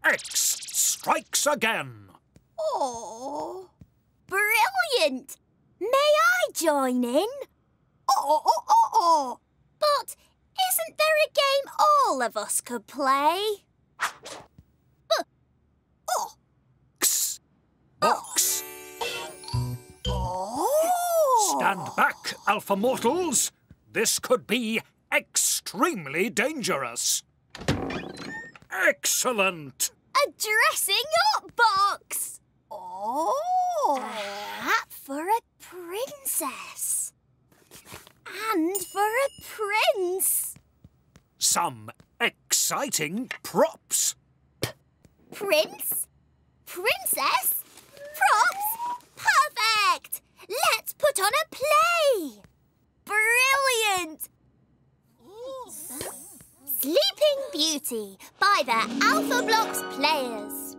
X strikes again. Oh, brilliant! May I join in? But isn't there a game all of us could play? X. Box. Oh! Stand back, Alpha Mortals. This could be extremely dangerous. Excellent! A dressing up box! Oh! A hat for a princess. And for a prince. Some exciting props. Prince? Princess? Props? Perfect! Let's put on a play! Brilliant! Sleeping Beauty by the Alphablocks players.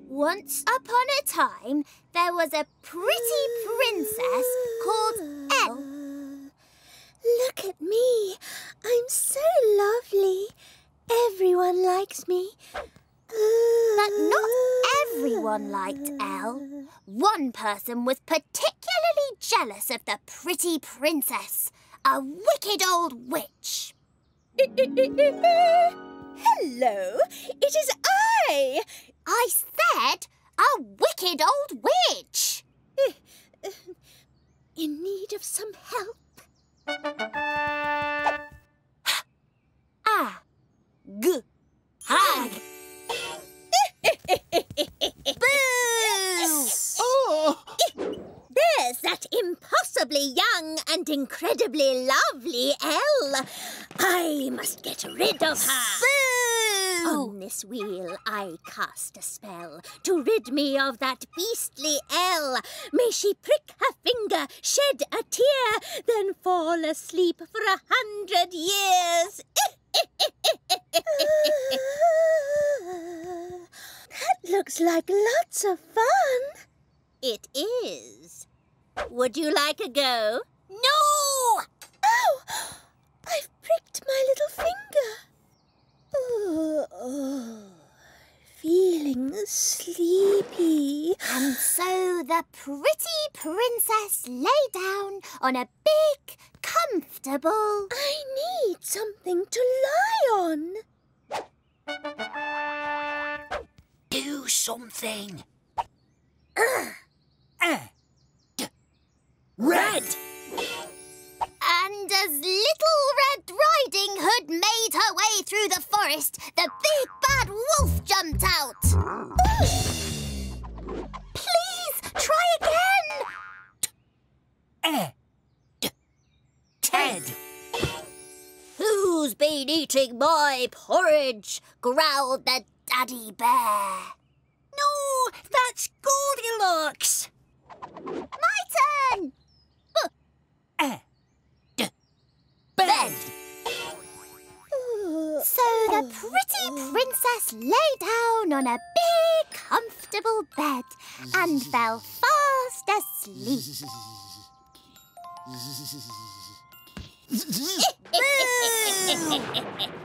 Once upon a time, there was a pretty princess called Elle. Look at me. I'm so lovely. Everyone likes me. But not everyone liked Elle. One person was particularly jealous of the pretty princess, a wicked old witch. Hello, it is I. I said a wicked old witch. In need of some help? Hag. Boo! Oh! There's that impossibly young and incredibly lovely Elle. I must get rid of her. Boo! On this wheel I cast a spell to rid me of that beastly Elle. May she prick her finger, shed a tear, then fall asleep for 100 years. That looks like lots of fun. It is. Would you like a go? No! Oh! I've pricked my little finger. Feeling sleepy. And so the pretty princess lay down on a big, comfortable... I need something to lie on. Do something. Red. And as Little Red Riding Hood made her way through the forest, the big bad wolf jumped out. Please, try again. Ted. Who's been eating my porridge? Growled the daddy bear. No, that's Goldilocks. My turn. Bed. So the pretty princess lay down on a big, comfortable bed and fell fast asleep.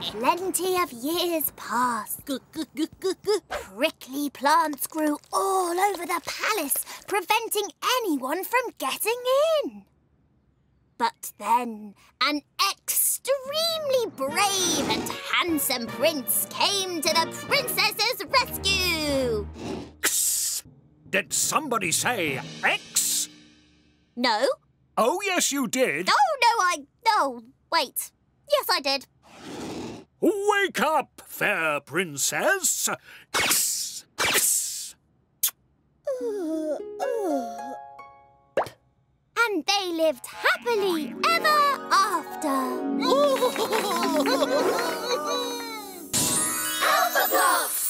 Plenty of years passed. Prickly plants grew all over the palace, preventing anyone from getting in. But then an extremely brave and handsome prince came to the princess's rescue. Did somebody say X? No. Oh, yes, you did. No, wait. Yes, I did. Wake up, fair princess. And they lived happily ever after. Alphablocks!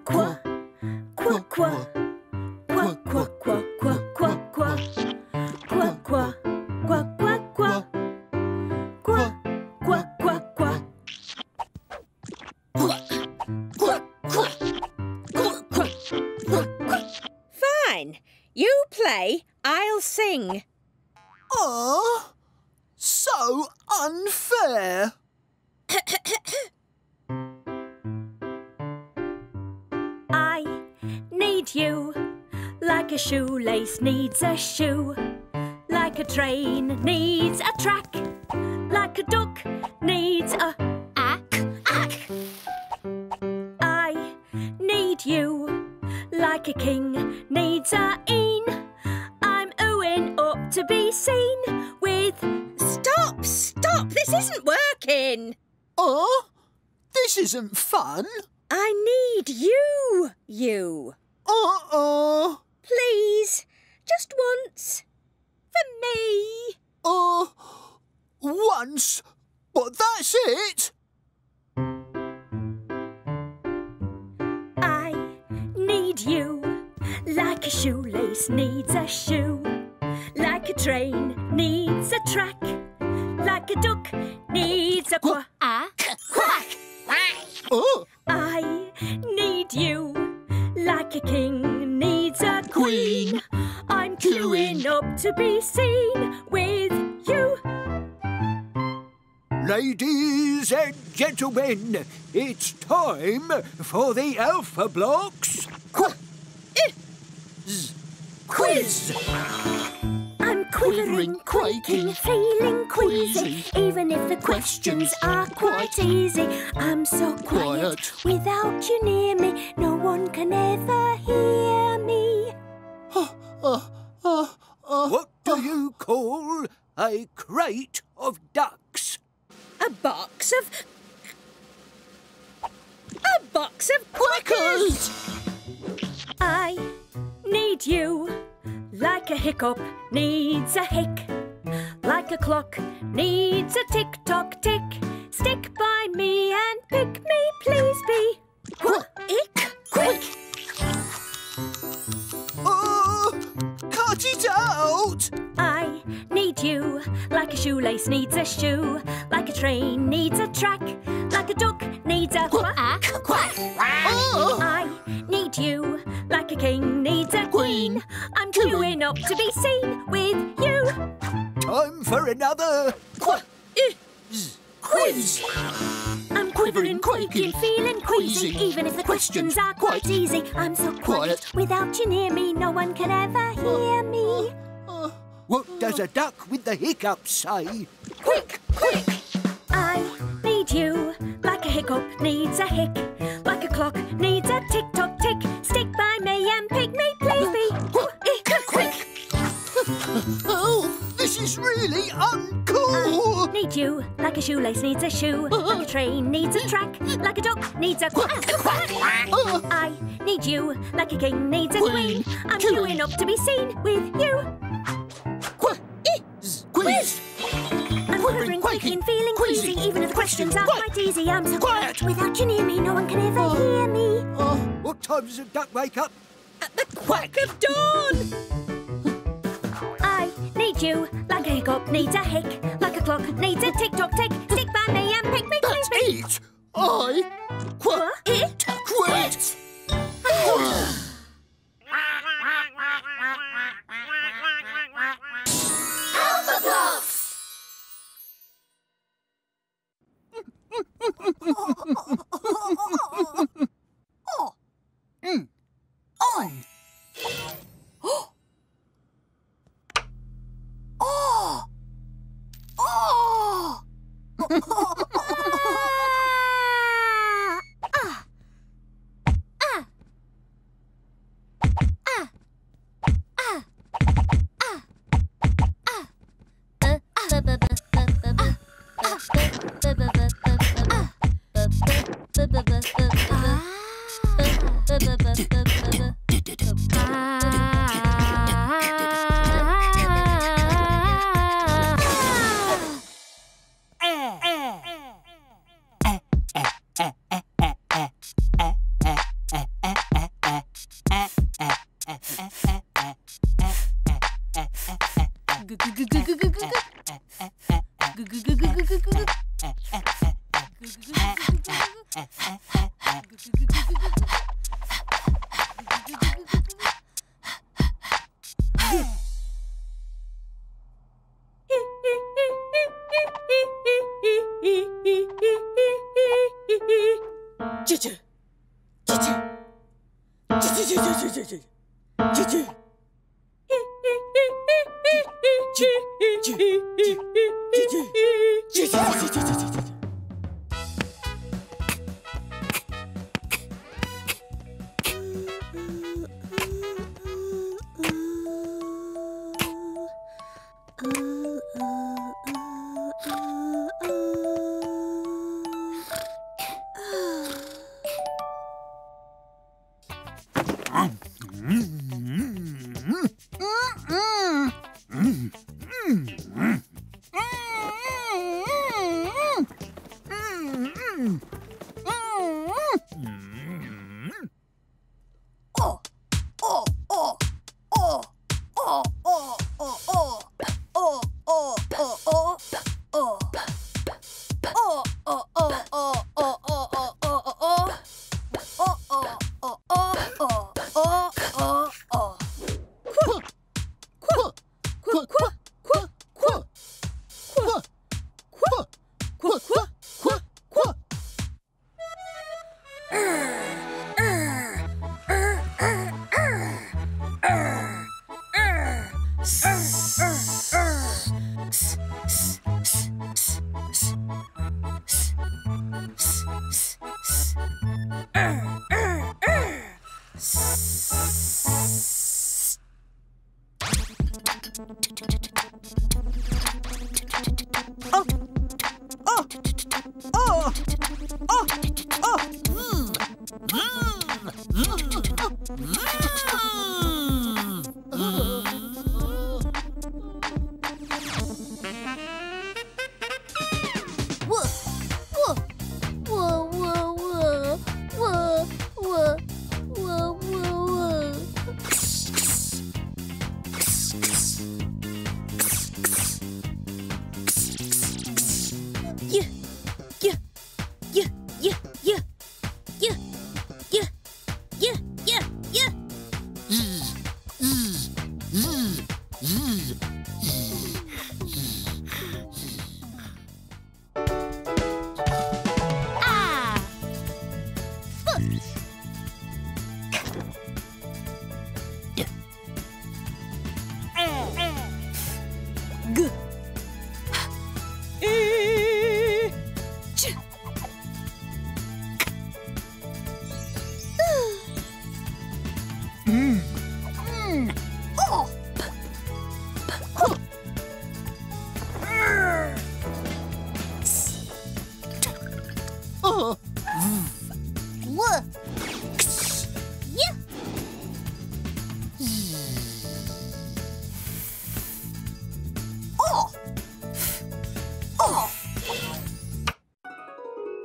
Qua, qua, qua, qua, Quack, quack, quack, quack, quack, quack. Quack, quack, quack, quack, quack. Quack, quack, quack, quack. Fine. You play, I'll sing. Oh, so unfair. I need you like a shoelace needs a shoe, like a train needs a track, like a duck needs a ack. I need you like a king needs a een. I'm oohing up to be seen with... Stop! This isn't working! Oh, this isn't fun. I need you. Uh-oh. Please, just once. For me. Once, but that's it. I need you like a shoelace needs a shoe, like a train needs a track, like a duck needs a quack. Quack! Oh, I need you like a king needs a queen. I'm queuing up to be seen with you. Ladies and gentlemen, it's time for the Alphablocks quiz. I'm quivering, quaking, feeling queasy, even if the questions are quite easy. I'm so quiet, without you near me, no one can ever hear me. What do you call a crate of ducks? A box of quackers! I need you like a hiccup needs a hick, like a clock needs a tick-tock tick. Stick by me and pick me, please be quick. oh, cut it out. I need you like a shoelace needs a shoe, like a train needs a track, like a duck needs a quack. Oh, I need you like a king needs a queen. I'm queuing up to be seen with you. Time for another quiz. I'm quivering, quaking, feeling queasy, even if the questions are quite easy. I'm so quiet, without you near me, no one can ever hear me. What does a duck with the hiccups say? Quick! I need you like a hiccup needs a hick, like a clock needs a tick-tock tick. Stick by me and pick me, please be quick. Oh, this is really uncool. I need you like a shoelace needs a shoe, like a train needs a track, like a duck needs a quack. I need you like a king needs a queen. I'm queuing up to be seen with you. Quiz. I'm quivering, quaking, feeling queasy, even if the questions are quite easy. I'm so quiet, without you near me, no one can ever hear me. What time does a duck wake up? At the quack of dawn! I need you like a hiccup needs a hick, like a clock needs a tick-tock tick. Stick by me and pick me, please be. It. I quit. Alphablocks! On!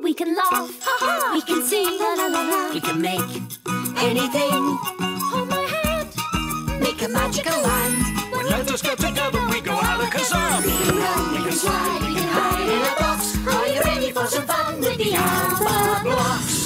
We can laugh, we can sing, la la la la. We can make anything. Hold my hand, make a magical land. When let us get together, we go alakazam. We can run, we can slide, we can hide in a box. Are you ready for some fun with the Alphablocks?